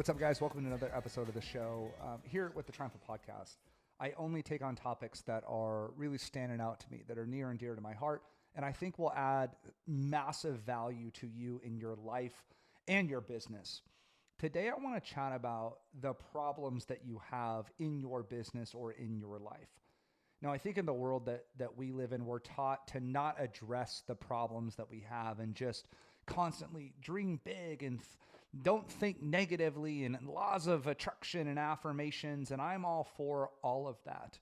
What's up, guys? Welcome to another episode of the show. Here with the Triumphant Podcast, I only take on topics that are really standing out to me, that are near and dear to my heart, and I think will add massive value to you in your life and your business. Today, I want to chat about the problems that you have in your business or in your life. Now, I think in the world that we live in, we're taught to not address the problems that we have and just constantly dream big and don't think negatively, and laws of attraction and affirmations. And I'm all for all of that.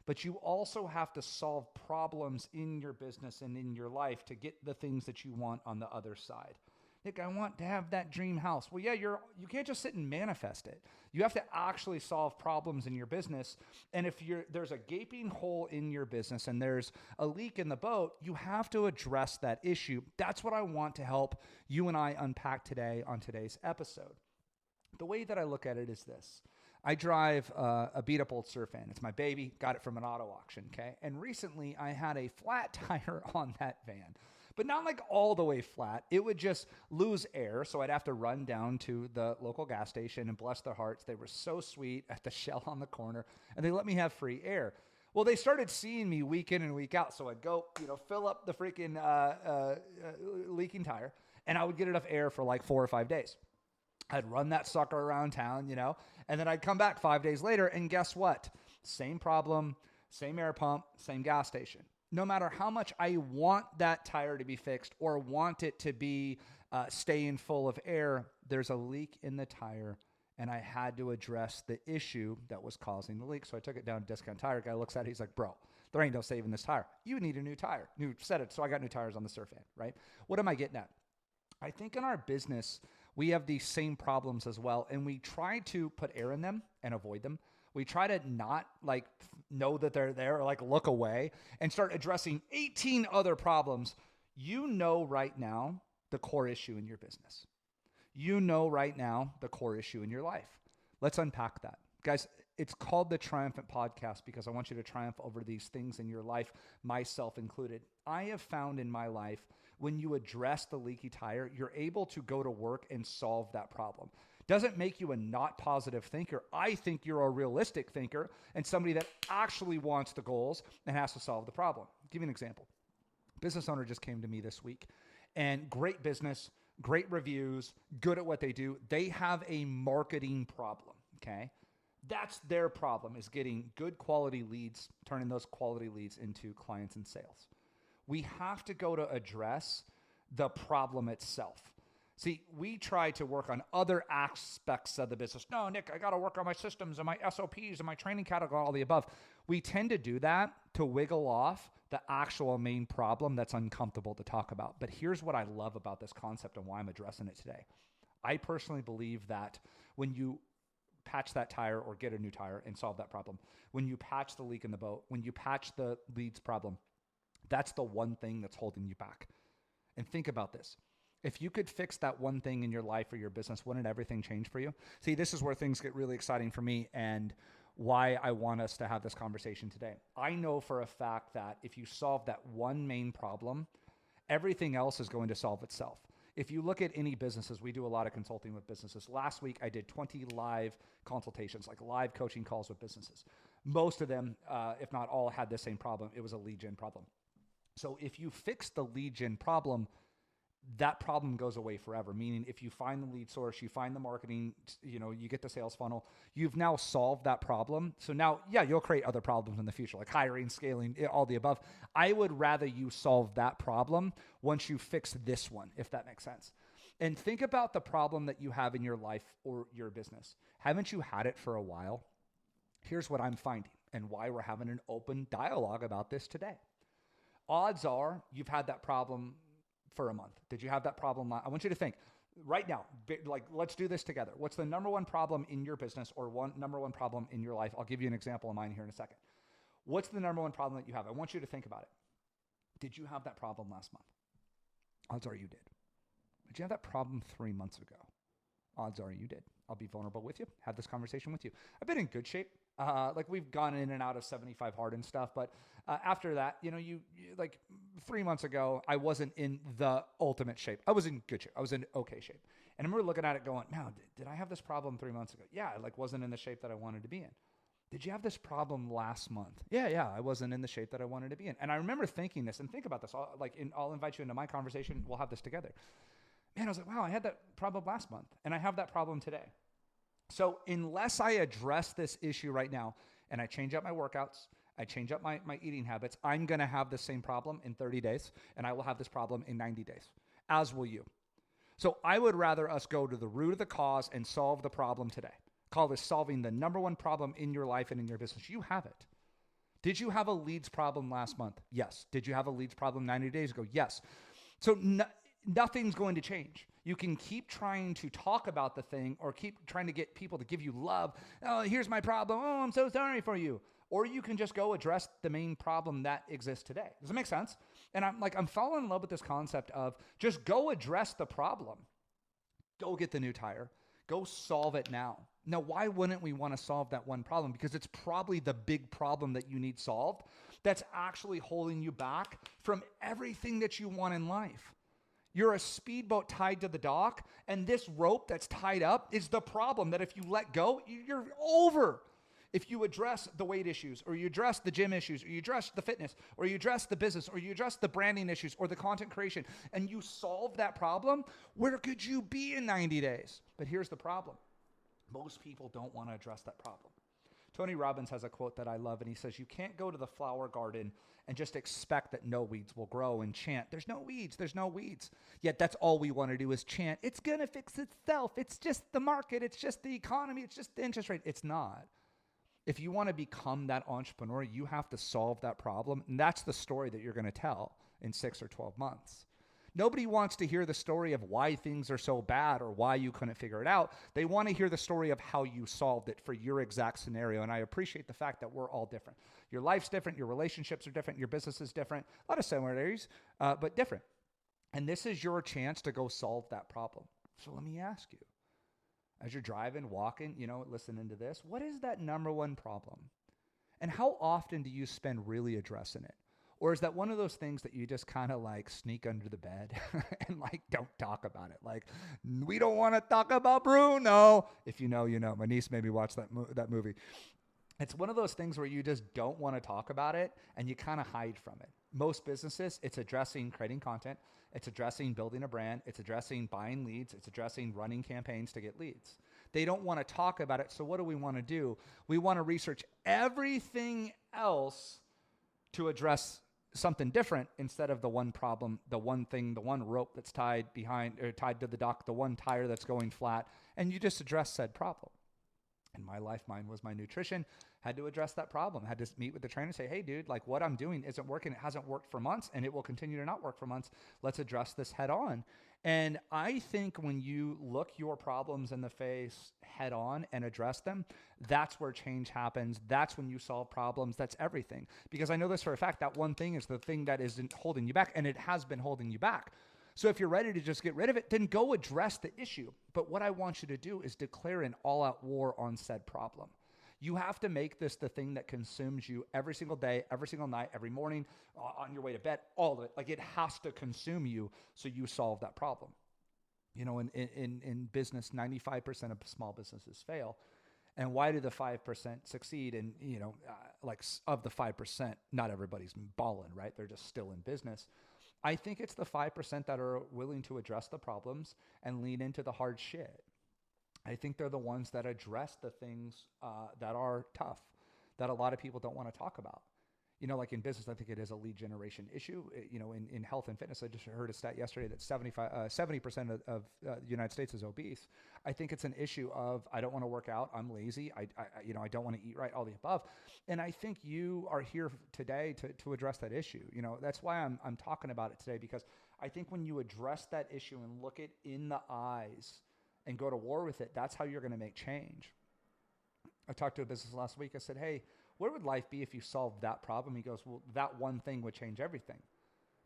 But you also have to solve problems in your business and in your life to get the things that you want on the other side. Nick, I want to have that dream house. Well, yeah, you can't just sit and manifest it. You have to actually solve problems in your business. And if there's a gaping hole in your business and there's a leak in the boat, you have to address that issue. That's what I want to help you and I unpack today on today's episode. The way that I look at it is this. I drive a beat up old surf van. It's my baby. Got it from an auto auction, okay? And recently I had a flat tire on that van. But not like all the way flat. It would just lose air. So I'd have to run down to the local gas station, and bless their hearts, they were so sweet at the Shell on the corner, and they let me have free air. Well, they started seeing me week in and week out. So I'd go, fill up the freaking leaking tire, and I would get enough air for like 4 or 5 days. I'd run that sucker around town, and then I'd come back 5 days later, and guess what? Same problem, same air pump, same gas station. No matter how much I want that tire to be fixed or want it to be staying full of air, there's a leak in the tire, and I had to address the issue that was causing the leak. So I took it down to Discount Tire. Guy looks at it. He's like, bro, there ain't no saving this tire. You need a new tire. New set it. So I got new tires on the surf van, right? What am I getting at? I think in our business, we have these same problems as well, and we try to put air in them and avoid them. We try to not know that they're there or look away and start addressing 18 other problems. Right now the core issue in your business. Right now the core issue in your life. Let's unpack that. Guys, it's called the Triumphant Podcast because I want you to triumph over these things in your life, myself included. I have found in my life, when you address the leaky tire, you're able to go to work and solve that problem. Doesn't make you a not positive thinker. I think you're a realistic thinker and somebody that actually wants the goals and has to solve the problem. I'll give you an example. Business owner just came to me this week, and great business, great reviews, good at what they do. They have a marketing problem, okay? That's their problem, is getting good quality leads, turning those quality leads into clients and sales. We have to go to address the problem itself. See, we try to work on other aspects of the business. No, Nick, I got to work on my systems and my SOPs and my training category, all the above. We tend to do that to wiggle off the actual main problem that's uncomfortable to talk about. But here's what I love about this concept and why I'm addressing it today. I personally believe that when you patch that tire or get a new tire and solve that problem, when you patch the leak in the boat, when you patch the leads problem, that's the one thing that's holding you back. And think about this. If you could fix that one thing in your life or your business, wouldn't everything change for you? See, this is where things get really exciting for me and why I want us to have this conversation today. I know for a fact that if you solve that one main problem, everything else is going to solve itself. If you look at any businesses, we do a lot of consulting with businesses. Last week, I did 20 live consultations, live coaching calls with businesses. Most of them, if not all, had the same problem. It was a lead gen problem. So if you fix the lead gen problem, that problem goes away forever. Meaning if you find the lead source, you find the marketing, you get the sales funnel, you've now solved that problem. So now, you'll create other problems in the future, like hiring, scaling, all the above. I would rather you solve that problem once you fix this one, if that makes sense. And think about the problem that you have in your life or your business. Haven't you had it for a while? Here's what I'm finding and why we're having an open dialogue about this today. Odds are you've had that problem for a month. Did you have that problem? I want you to think right now, let's do this together. What's the number one problem in your business or number one problem in your life? I'll give you an example of mine here in a second. What's the number one problem that you have? I want you to think about it. Did you have that problem last month? Odds are you did. Did you have that problem 3 months ago? Odds are you did. I'll be vulnerable with you, have this conversation with you. I've been in good shape. Like we've gone in and out of 75 hard and stuff, but after that, you like 3 months ago, I wasn't in the ultimate shape. I was in good shape. I was in okay shape. And I remember looking at it going, man, did I have this problem 3 months ago? Yeah, I like wasn't in the shape that I wanted to be in. Did you have this problem last month? Yeah, I wasn't in the shape that I wanted to be in. And I remember thinking this, and think about this. I'll invite you into my conversation. We'll have this together. Man, I was like, wow, I had that problem last month, and I have that problem today. So unless I address this issue right now, and I change up my workouts, I change up my eating habits, I'm going to have the same problem in 30 days, and I will have this problem in 90 days, as will you. So I would rather us go to the root of the cause and solve the problem today. Call this solving the number one problem in your life and in your business. You have it. Did you have a leads problem last month? Yes. Did you have a leads problem 90 days ago? Yes. So nothing's going to change. You can keep trying to talk about the thing or keep trying to get people to give you love. Oh, here's my problem. Oh, I'm so sorry for you. Or you can just go address the main problem that exists today. Does it make sense? And I'm falling in love with this concept of just go address the problem. Go get the new tire. Go solve it now. Now, why wouldn't we want to solve that one problem? Because it's probably the big problem that you need solved that's actually holding you back from everything that you want in life. You're a speedboat tied to the dock, and this rope that's tied up is the problem that if you let go, you're over. If you address the weight issues, or you address the gym issues, or you address the fitness, or you address the business, or you address the branding issues, or the content creation, and you solve that problem, where could you be in 90 days? But here's the problem. Most people don't want to address that problem. Tony Robbins has a quote that I love, and he says, you can't go to the flower garden and just expect that no weeds will grow and chant, there's no weeds, there's no weeds. Yet that's all we want to do is chant, it's going to fix itself. It's just the market. It's just the economy. It's just the interest rate. It's not. If you want to become that entrepreneur, you have to solve that problem. And that's the story that you're going to tell in 6 or 12 months. Nobody wants to hear the story of why things are so bad or why you couldn't figure it out. They want to hear the story of how you solved it for your exact scenario. And I appreciate the fact that we're all different. Your life's different. Your relationships are different. Your business is different. A lot of similarities, but different. And this is your chance to go solve that problem. So let me ask you, as you're driving, walking, listening to this, what is that number one problem? And how often do you spend really addressing it? Or is that one of those things that you just kind of like sneak under the bed and like don't talk about it? Like, we don't want to talk about Bruno. If you know, you know. My niece made me watch that movie. It's one of those things where you just don't want to talk about it and you kind of hide from it. Most businesses, it's addressing creating content. It's addressing building a brand. It's addressing buying leads. It's addressing running campaigns to get leads. They don't want to talk about it. So what do we want to do? We want to research everything else to address something different instead of the one problem, the one thing, the one rope that's tied to the dock, the one tire that's going flat, and you just address said problem. In my life, mine was my nutrition. Had to address that problem. Had to meet with the trainer and say, hey, dude, like what I'm doing isn't working. It hasn't worked for months, and it will continue to not work for months. Let's address this head on. And I think when you look your problems in the face head on and address them, that's where change happens. That's when you solve problems. That's everything. Because I know this for a fact, that one thing is the thing that isn't holding you back, and it has been holding you back. So if you're ready to just get rid of it, then go address the issue. But what I want you to do is declare an all-out war on said problem. You have to make this the thing that consumes you every single day, every single night, every morning, on your way to bed, all of it. Like it has to consume you so you solve that problem. In business, 95% of small businesses fail. And why do the 5% succeed? And, of the 5%, not everybody's balling, right? They're just still in business. I think it's the 5% that are willing to address the problems and lean into the hard shit. I think they're the ones that address the things that are tough, that a lot of people don't want to talk about. Like in business, I think it is a lead generation issue. In health and fitness, I just heard a stat yesterday that 70% of the United States is obese. I think it's an issue of, I don't want to work out. I'm lazy. I don't want to eat right, all the above. And I think you are here today to address that issue. That's why I'm talking about it today, because I think when you address that issue and look it in the eyes and go to war with it, that's how you're going to make change. I talked to a business last week. I said, hey, where would life be if you solved that problem? He goes, well, that one thing would change everything.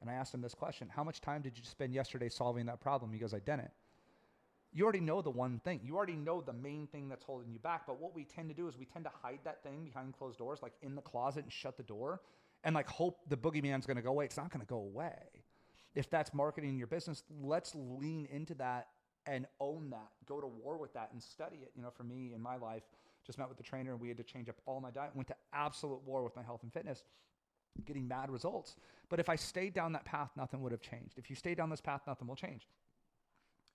And I asked him this question, how much time did you spend yesterday solving that problem? He goes, I didn't. You already know the one thing. You already know the main thing that's holding you back. But what we tend to do is we tend to hide that thing behind closed doors, like in the closet, and shut the door and like hope the boogeyman's going to go away. It's not going to go away. If that's marketing your business, let's lean into that and own that. Go to war with that and study it. For me in my life, just met with the trainer and we had to change up all my diet, went to absolute war with my health and fitness, getting bad results. But if I stayed down that path, nothing would have changed. If you stay down this path, nothing will change.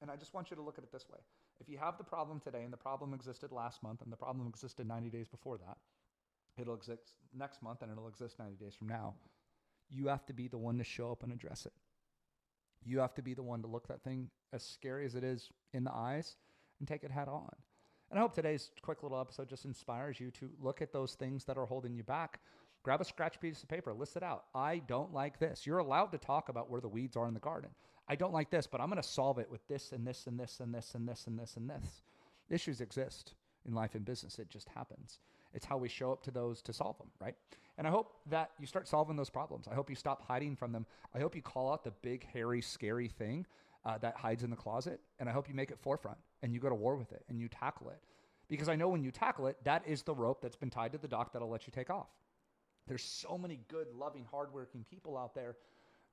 And I just want you to look at it this way. If you have the problem today and the problem existed last month and the problem existed 90 days before that, it'll exist next month and it'll exist 90 days from now. You have to be the one to show up and address it. You have to be the one to look that thing, as scary as it is, in the eyes and take it head on. And I hope today's quick little episode just inspires you to look at those things that are holding you back. Grab a scratch piece of paper, list it out. I don't like this. You're allowed to talk about where the weeds are in the garden. I don't like this, but I'm going to solve it with this and this and this and this and this and this and this. Issues exist in life and business. It just happens. It's how we show up to those to solve them, right? And I hope that you start solving those problems. I hope you stop hiding from them. I hope you call out the big, hairy, scary thing that hides in the closet. And I hope you make it forefront and you go to war with it and you tackle it. Because I know when you tackle it, that is the rope that's been tied to the dock that'll let you take off. There's so many good, loving, hardworking people out there.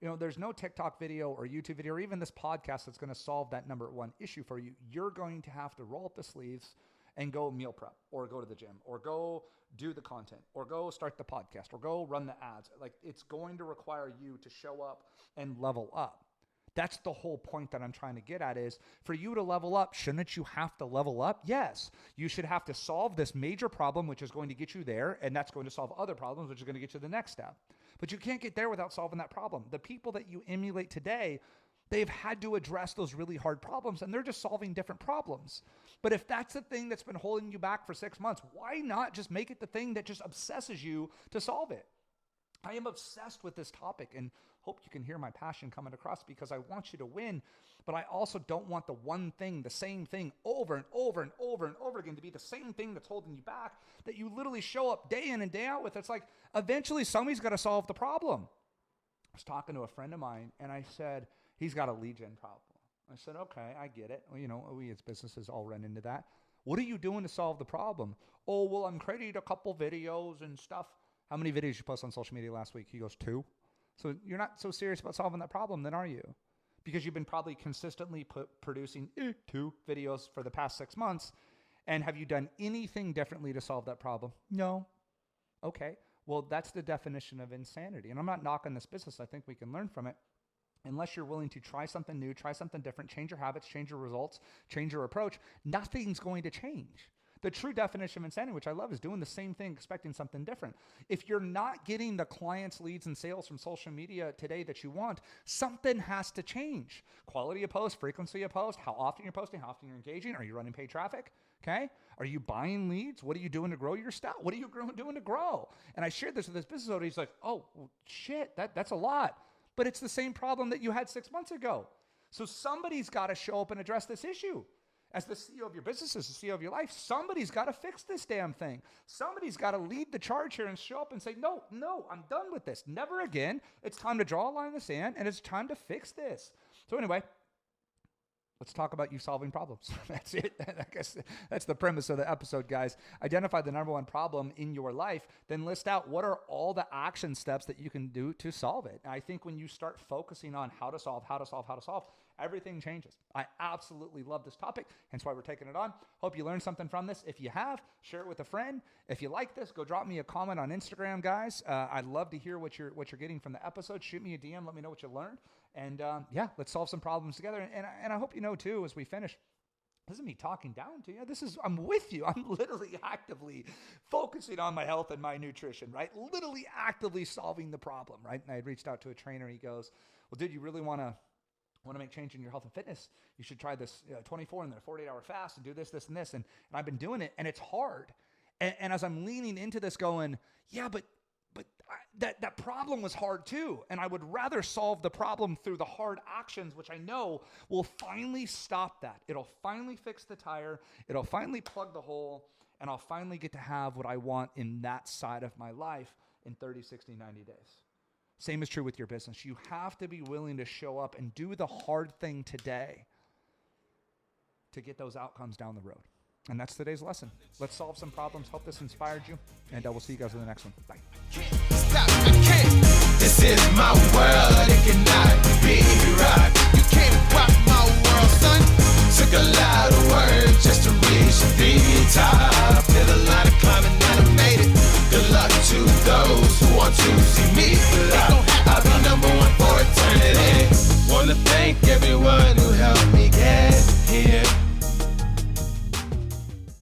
There's no TikTok video or YouTube video or even this podcast that's going to solve that number one issue for you. You're going to have to roll up the sleeves and go meal prep or go to the gym or go do the content or go start the podcast or go run the ads. Like, it's going to require you to show up and level up. That's the whole point that I'm trying to get at is for you to level up, shouldn't you have to level up? Yes, you should have to solve this major problem, which is going to get you there. And that's going to solve other problems, which is going to get you to the next step. But you can't get there without solving that problem. The people that you emulate today, they've had to address those really hard problems and they're just solving different problems. But if that's the thing that's been holding you back for 6 months, why not just make it the thing that just obsesses you to solve it? I am obsessed with this topic and hope you can hear my passion coming across because I want you to win, but I also don't want the one thing, the same thing over and over and over and over again to be the same thing that's holding you back that you literally show up day in and day out with. It's like eventually somebody's got to solve the problem. I was talking to a friend of mine and I said, he's got a lead gen problem. I said, okay, I get it. Well, we as businesses all run into that. What are you doing to solve the problem? Oh, well, I'm creating a couple videos and stuff. How many videos you post on social media last week? He goes, 2. So you're not so serious about solving that problem then, are you? Because you've been probably consistently producing 2 videos for the past 6 months. And have you done anything differently to solve that problem? No. Okay. Well, that's the definition of insanity. And I'm not knocking this business. I think we can learn from it. Unless you're willing to try something new, try something different, change your habits, change your results, change your approach, nothing's going to change. The true definition of insanity, which I love, is doing the same thing, expecting something different. If you're not getting the clients, leads, and sales from social media today that you want, something has to change. Quality of post, frequency of post, how often you're posting, how often you're engaging. Are you running paid traffic? Okay. Are you buying leads? What are you doing to grow your stuff? What are you doing to grow? And I shared this with this business owner. He's like, oh, shit, that's a lot. But it's the same problem that you had 6 months ago. So somebody's got to show up and address this issue. As the CEO of your business, as the CEO of your life, somebody's got to fix this damn thing. Somebody's got to lead the charge here and show up and say, no, I'm done with this. Never again. It's time to draw a line in the sand and it's time to fix this. So anyway, let's talk about you solving problems. That's it. I guess that's the premise of the episode, guys. Identify the number one problem in your life, then list out what are all the action steps that you can do to solve it. And I think when you start focusing on how to solve, everything changes. I absolutely love this topic, hence why we're taking it on. Hope you learned something from this. If you have, share it with a friend. If you like this, go drop me a comment on Instagram, guys. I'd love to hear what you're getting from the episode. Shoot me a DM. Let me know what you learned. And let's solve some problems together. And I hope you know too, as we finish, this isn't me talking down to you. I'm with you. I'm literally actively focusing on my health and my nutrition, right? Literally actively solving the problem, right? And I had reached out to a trainer. He goes, well, dude, you really want to make change in your health and fitness, you should try this 24 and then a 48-hour fast and do this, this, and this. And I've been doing it and it's hard. And as I'm leaning into this going, yeah, but that problem was hard too. And I would rather solve the problem through the hard actions, which I know will finally stop that. It'll finally fix the tire. It'll finally plug the hole. And I'll finally get to have what I want in that side of my life in 30, 60, 90 days. Same is true with your business. You have to be willing to show up and do the hard thing today to get those outcomes down the road. And that's today's lesson. Let's solve some problems. Hope this inspired you. And we'll see you guys in the next one. Bye. Stop, I can't. This is my world. It cannot be rocked. You can't rock my world, son. Took a lot of work just to reach the top. Did a lot of climbing and I made it. Good luck to those who want to see me fly.